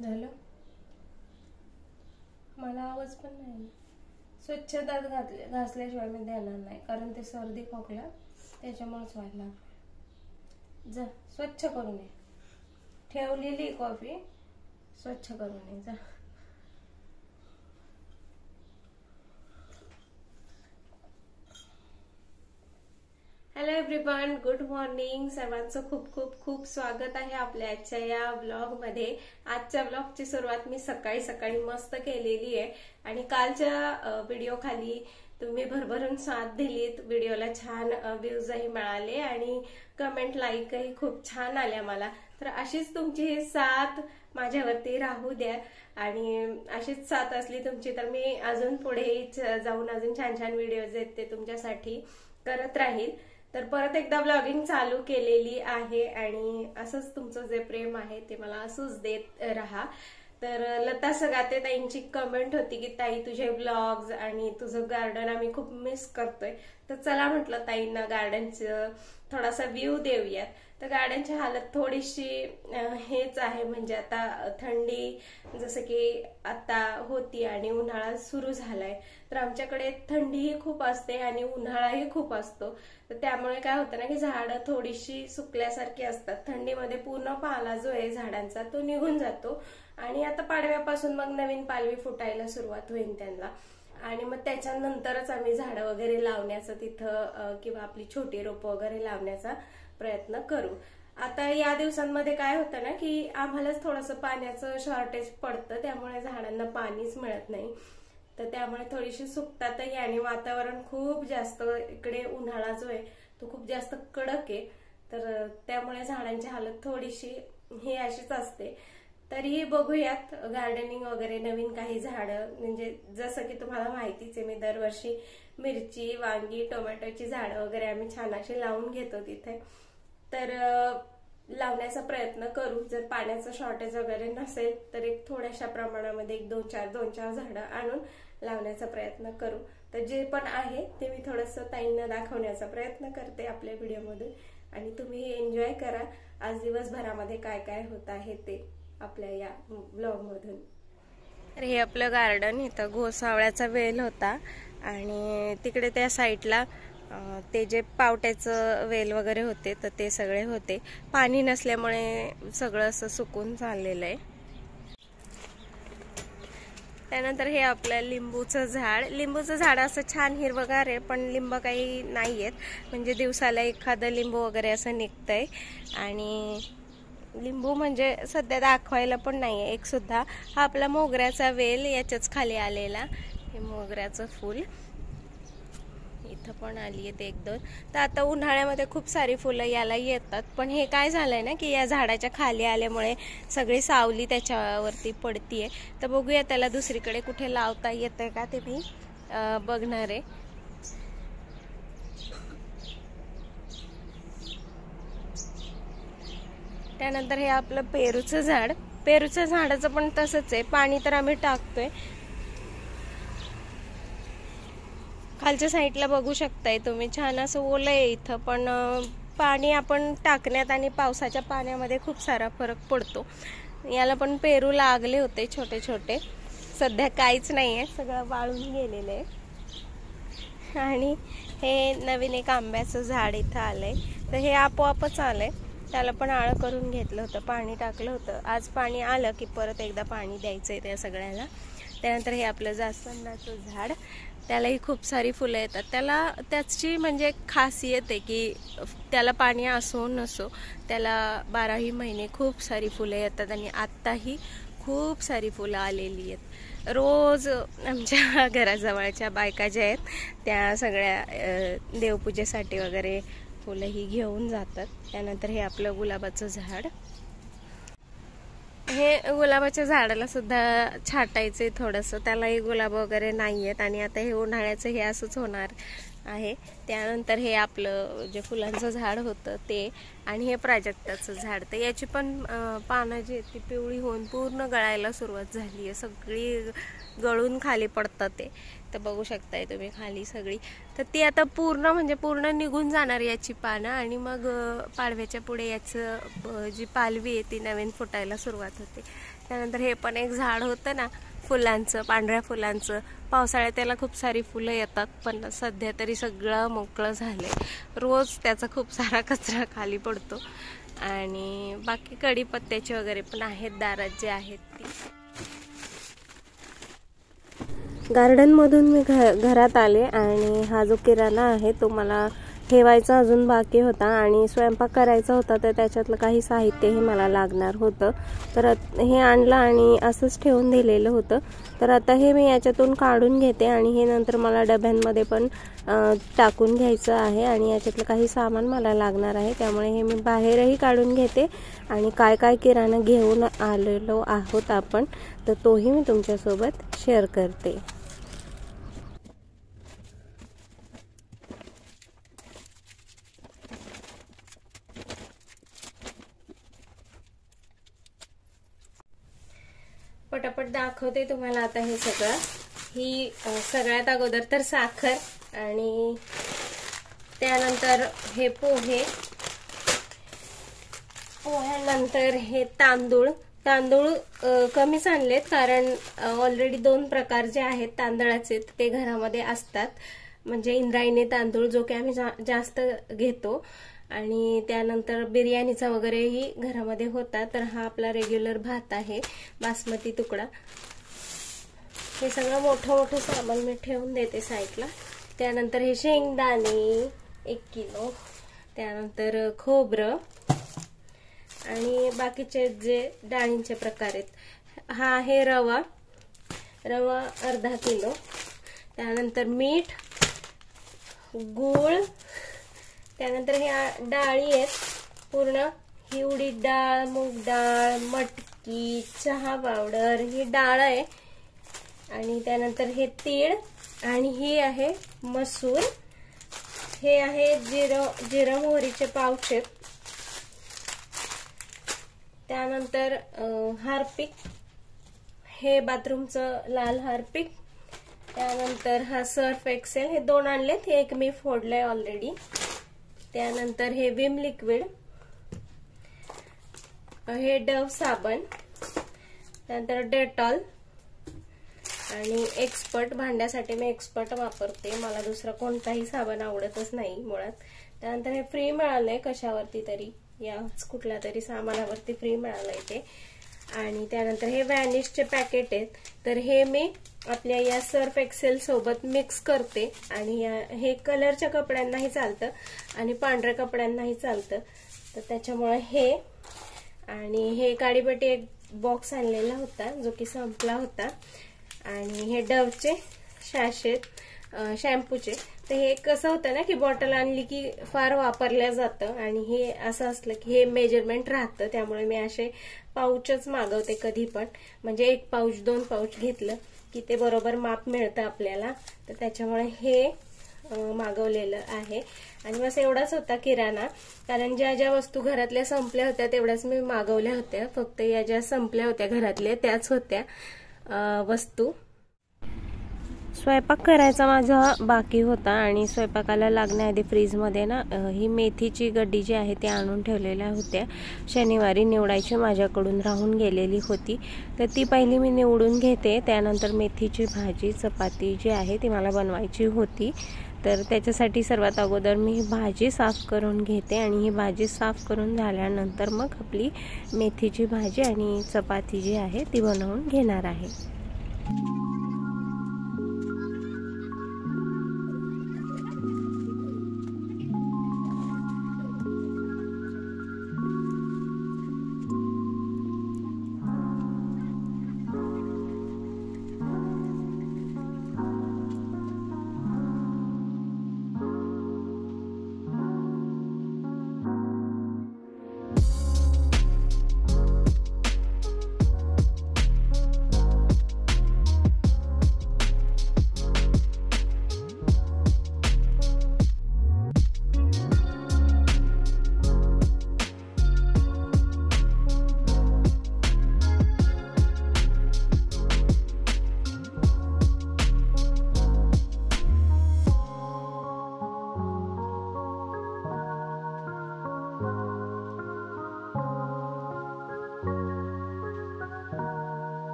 झालं. मला आवाज पण नाही. स्वच्छ दात घासल्याशिवाय मी देणार नाही, कारण ते सर्दी खोकला त्याच्यामुळेच व्हायला लागलं. जा स्वच्छ करून ये. ठेवलेली कॉफी स्वच्छ करून ये जा. Hello everyone, good morning. सर्वांचं खूप खूप खूप स्वागत आहे आपल्या आजच्या या ब्लॉगमध्ये. आजच्या ब्लॉगची सुरुवात मी सकाळी सकाळी मस्त केलेली आहे आणि कालच्या व्हिडिओ खाली तुम्ही भरभरून साथ दिलीत. व्हिडिओला छान व्ह्यूजही मिळाले आणि कमेंट लाईकही खूप छान आल्या मला. तर अशीच तुमची ही साथ माझ्यावरती राहू द्या आणि अशीच साथ असली तुमची तर मी अजून पुढे जाऊन अजून छान छान व्हिडिओज आहेत ते तुमच्यासाठी करत राहील. तर परत एकदा ब्लॉगिंग चालू केलेली आहे आणि असंच तुमचं जे प्रेम आहे ते मला असंच देत राहा. तर लता सगाते ताईंची कमेंट होती की ताई तुझे ब्लॉग्स आणि तुझं गार्डन आम्ही खूप मिस करतोय. तर चला म्हटलं ताईंना गार्डनचं थोडासा व्ह्यू देऊयात. तर गार्डनची हालत थोडीशी हेच आहे, म्हणजे आता थंडी जसं की आता होती आणि उन्हाळा सुरू झालाय. तर आमच्याकडे थंडीही खूप असते आणि उन्हाळाही खूप असतो. तर त्यामुळे काय होतं ना की झाडं थोडीशी सुकल्यासारखी असतात. थंडीमध्ये पूर्ण पाला जो आहे झाडांचा तो निघून जातो आणि आता पाडव्यापासून मग नवीन पालवी फुटायला सुरुवात होईल त्यांना. आणि मग त्याच्यानंतरच आम्ही झाडं वगैरे लावण्याचं तिथं किंवा आपली छोटी रोपं वगैरे लावण्याचा प्रयत्न करू. आता या दिवसांमध्ये काय होतं ना की आम्हालाच थोडंसं पाण्याचं शॉर्टेज पडतं, त्यामुळे झाडांना पाणीच मिळत नाही. तर त्यामुळे थोडीशी सुकतातही आणि वातावरण खूप जास्त इकडे उन्हाळा जो आहे तो खूप जास्त कडक आहे. तर त्यामुळे झाडांची हालत थोडीशी ही अशीच असते. तरीही बघूयात गार्डनिंग वगैरे नवीन काही झाडं, म्हणजे जसं की तुम्हाला माहितीच आहे मी दरवर्षी मिरची, वांगी, टोमॅटोची झाडं वगैरे आम्ही छान अशी लावून घेतो तिथे. तर लावण्याचा प्रयत्न करू. जर पाण्याचं शॉर्टेज वगैरे नसेल तर एक थोड्याशा प्रमाणामध्ये एक दोन चार झाडं आणून लावण्याचा प्रयत्न करू. तर जे पण आहे ते मी थोडंसं ताईंना दाखवण्याचा प्रयत्न करते आपल्या व्हिडिओमधून आणि तुम्ही एन्जॉय करा आज दिवसभरामध्ये काय काय होत आहे ते आपल्या या ब्लॉग मधून. तर हे आपलं गार्डन, इथं घोसावळ्याचा वेल होता आणि तिकडे त्या साईडला ते जे पावट्याचं वेल वगैरे होते तर ते सगळे होते. पाणी नसल्यामुळे सगळं असं सुकून चाललेलं आहे. त्यानंतर हे आपलं लिंबूचं झाड असं छान हिरवगार आहे, पण लिंब काही नाहीयेत, म्हणजे दिवसाला एखादं लिंबू वगैरे असं निघतंय. आणि लिंबू म्हणजे सध्या दाखवायला पण नाहीये एक सुद्धा. हा आपला मोगऱ्याचा वेल याच्याच खाली आलेला, हे मोगऱ्याचं फूल इथं पण आली आहेत एक दोन. तर आता उन्हाळ्यामध्ये खूप सारी फुलं याला येतात, पण हे काय झालंय ना की या झाडाच्या खाली आल्यामुळे सगळी सावली त्याच्यावरती पडतीये. तर बघूया त्याला दुसरीकडे कुठे लावता येतंय का ते मी बघणार आहे. त्यानंतर हे आपलं पेरूचं झाडाचं पण तसंच आहे. पाणी तर आम्ही टाकतोय. खालच्या साईडला बघू शकताय तुम्ही, छान असं ओलं आहे इथं, पण पाणी आपण टाकण्यात आणि पावसाच्या पाण्यामध्ये खूप सारा फरक पडतो. याला पण पेरू लागले होते छोटे छोटे, सध्या काहीच नाहीये, सगळं वाळून गेलेलं आहे. आणि हे नवीन एक आंब्याचं झाड इथं आलंय, तर हे आपोआपच आलंय. त्याला पण आळं करून घेतलं होतं, पाणी टाकलं होतं. आज पाणी आलं की परत एकदा पाणी द्यायचंय त्या सगळ्याला. त्यानंतर हे आपलं जास्वंदाचं झाड, त्यालाही खूप सारी फुलं येतात. त्याची म्हणजे खासियत आहे की त्याला पाणी असो नसो त्याला 12ही महिने खूप सारी फुलं येतात आणि आत्ताही खूप सारी फुलं आलेली आहेत. रोज आमच्या घराजवळच्या बायका ज्या आहेत त्या सगळ्या देवपूजेसाठी वगैरे फुलं ही घेऊन जातात. त्यानंतर हे आपलं गुलाबाचं झाड, हे गुलाबाच्या झाडाला सुद्धा छाटायचे थोडंसं, त्यालाही गुलाब वगैरे नाही आहेत आणि आता हे उन्हाळ्याचं हे असंच होणार आहे. त्यानंतर हे आपलं जे फुलांचं झाड होतं ते, आणि हे प्राजक्ताचं झाड, तर याची पण पानं जी आहेत ती पिवळी होऊन पूर्ण गळायला सुरुवात झाली आहे. सगळी गळून खाली पडतात ते, तर बघू शकताय तुम्ही खाली सगळी. तर ती आता पूर्ण निघून जाणार याची पानं आणि मग पाडव्याच्या पुढे याचं जी पालवी आहे ती नवीन फुटायला सुरुवात होते. त्यानंतर हे पण एक झाड होतं ना फुलांचं, पांढऱ्या फुलांचं. पावसाळ्यात त्याला खूप सारी फुलं येतात, पण सध्या तरी सगळं मोकळं झालंय. रोज त्याचा खूप सारा कचरा खाली पडतो. आणि बाकी कढीपत्त्याचे वगैरे पण आहेत दारात जे आहेत ती. गार्डनमधून मी घरात आले आणि हा जो किराणा आहे तो मला ठेवायचा अजून बाकी होता आणि स्वयंपाक करायचा होता, तर त्याच्यातलं काही साहित्यही मला लागणार होतं. तर हे आणलं आणि असंच ठेवून दिलेलं होतं. तर आता हे मी याच्यातून काढून घेते आणि हे नंतर मला डब्यांमध्ये पण टाकून घ्यायचं आहे आणि याच्यातलं काही सामान मला लागणार आहे. त्यामुळे हे मी बाहेरही काढून घेते आणि काय काय किराणा घेऊन आलेलो आहोत आपण, तर तोही मी तुमच्यासोबत शेअर करते. पटापट दाखवते तुम्हाला आता हे सगळं. ही सगळ्यात अगोदर तर साखर आणि त्यानंतर हे पोह्यानंतर हे तांदूळ कमीच आणलेत, कारण ऑलरेडी 2 प्रकार जे आहेत तांदळाचे ते घरामध्ये असतात. म्हणजे इंद्रायणी तांदूळ जो की आम्ही जास्त घेतो आणि त्यानंतर बिर्याणीचा वगैरेही घरामध्ये होता. तर हा आपला रेग्युलर भात आहे, बासमती तुकडा. हे सगळं मोठं सामान मी ठेवून देते साईडला. त्यानंतर हे शेंगदाणे 1 किलो, त्यानंतर खोबरं आणि बाकीचे जे डाळींचे प्रकार आहेत. हा आहे रवा अर्धा किलो, त्यानंतर मीठ, गूळ, त्यानंतर ह्या डाळी आहेत पूर्ण. ही उडीद डाळ, मूग डाळ, मटकी, चहा पावडर ही डाळ आहे. आणि त्यानंतर हे तीळ आणि ही आहे मसूर. हे आहे जिरं मोहरीचे पावच आहेत. त्यानंतर हार्पिक, हे बाथरूमचं लाल हार्पिक. त्यानंतर हा सर्फ एक्सेल, हे 2 आणलेत, हे एक मी फोडलंय ऑलरेडी. त्यानंतर हे विम लिक्विड, हे डव साबण, त्यानंतर डेटॉल आणि एक्सपर्ट. भांड्यासाठी मी एक्सपर्ट वापरते, मला दुसरा कोणताही साबण आवडतच नाही मुळात. त्यानंतर हे फ्री मिळालंय कशावरती तरी, याच कुठल्या तरी सामानावरती फ्री मिळालंय ते. आणि त्यानंतर हे व्हॅनिशचे पॅकेट आहेत, तर हे मी आपल्या या सर्फ एक्सेल सोबत मिक्स करते. आणि हे कलरच्या कपड्यांनाही चालतं आणि पांढऱ्या कपड्यांनाही चालतं, तर त्याच्यामुळे हे. आणि हे काडीपेटी एक बॉक्स आणलेला होता जो की संपला होता. आणि हे डवचे शॅशेत शॅम्पूचे. तर हे कसं होतं ना की बॉटल आणली की फार वापरल्या जातं आणि हे असं असलं की हे मेजरमेंट राहतं. त्यामुळे मी असे पाऊचच मागवते कधी पण. म्हणजे 1 पाऊच 2 पाऊच घेतलं की ते बरोबर माप मिळतं आपल्याला, तर त्याच्यामुळे हे मागवलेलं आहे. आणि बस एवढाच होता किराणा, कारण ज्या ज्या वस्तू घरातल्या संपल्या होत्या तेवढ्याच मी मागवल्या होत्या. फक्त या ज्या संपल्या होत्या घरातल्या त्याच होत्या वस्तू. स्वयंपाक करायचा माझा बाकी होता आणि स्वयंपाकाला लागण्याआधी फ्रीजमध्ये ना ही मेथीची गड्डी जी आहे ती आणून ठेवलेल्या होत्या. शनिवारी निवडायची माझ्याकडून राहून गेलेली होती, तर ती पहिली मी निवडून घेते. त्यानंतर मेथीची भाजी चपाती जी आहे ती मला बनवायची होती, तर त्याच्यासाठी सर्वात अगोदर मी ही भाजी साफ करून घेते. आणि ही भाजी साफ करून झाल्यानंतर मग आपली मेथीची भाजी आणि चपाती जी आहे ती बनवून घेणार आहे.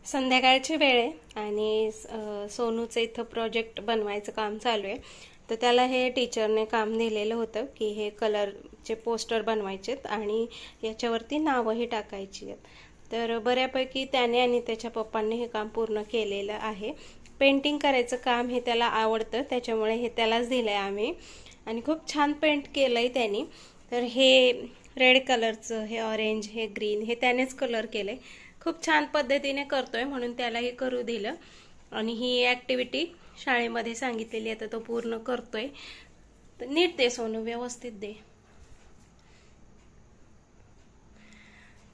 संध्याकाळची वेळ आहे आणि सोनूचं इथं प्रोजेक्ट बनवायचं काम चालू आहे। तर त्याला हे टीचरने काम दिलेलं होतं की हे कलरचे पोस्टर बनवायचेत आणि याच्यावरती नावंही टाकायची आहेत। तर बऱ्यापैकी त्याने आणि त्याच्या पप्पांनी हे काम पूर्ण केलेलं आहे। पेंटिंग करायचं काम हे त्याला आवडतं, त्याच्यामुळे हे त्यालाच दिलंय आम्ही आणि खूप छान पेंट केलंय त्यांनी। तर हे रेड कलरचं, हे ऑरेंज, हे ग्रीन, हे त्यानेच कलर केलंय। खूप छान पद्धतीने करतोय म्हणून त्याला हे करू दिलं आणि ही ॲक्टिव्हिटी शाळेमध्ये सांगितलेली आहे, तर तो पूर्ण करतोय। तर नीट दे सोनू, व्यवस्थित दे।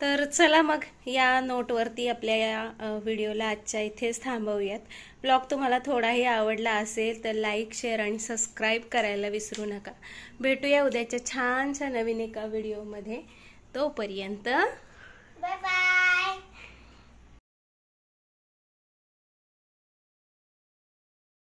तर चला मग या नोटवरती आपल्या या व्हिडिओला आजच्या इथेच थांबवूयात। ब्लॉग तुम्हाला थोडाही आवडला असेल तर लाईक, शेअर आणि सबस्क्राईब करायला विसरू नका। भेटूया उद्याच्या छानशा नवीन एका व्हिडिओमध्ये। तोपर्यंत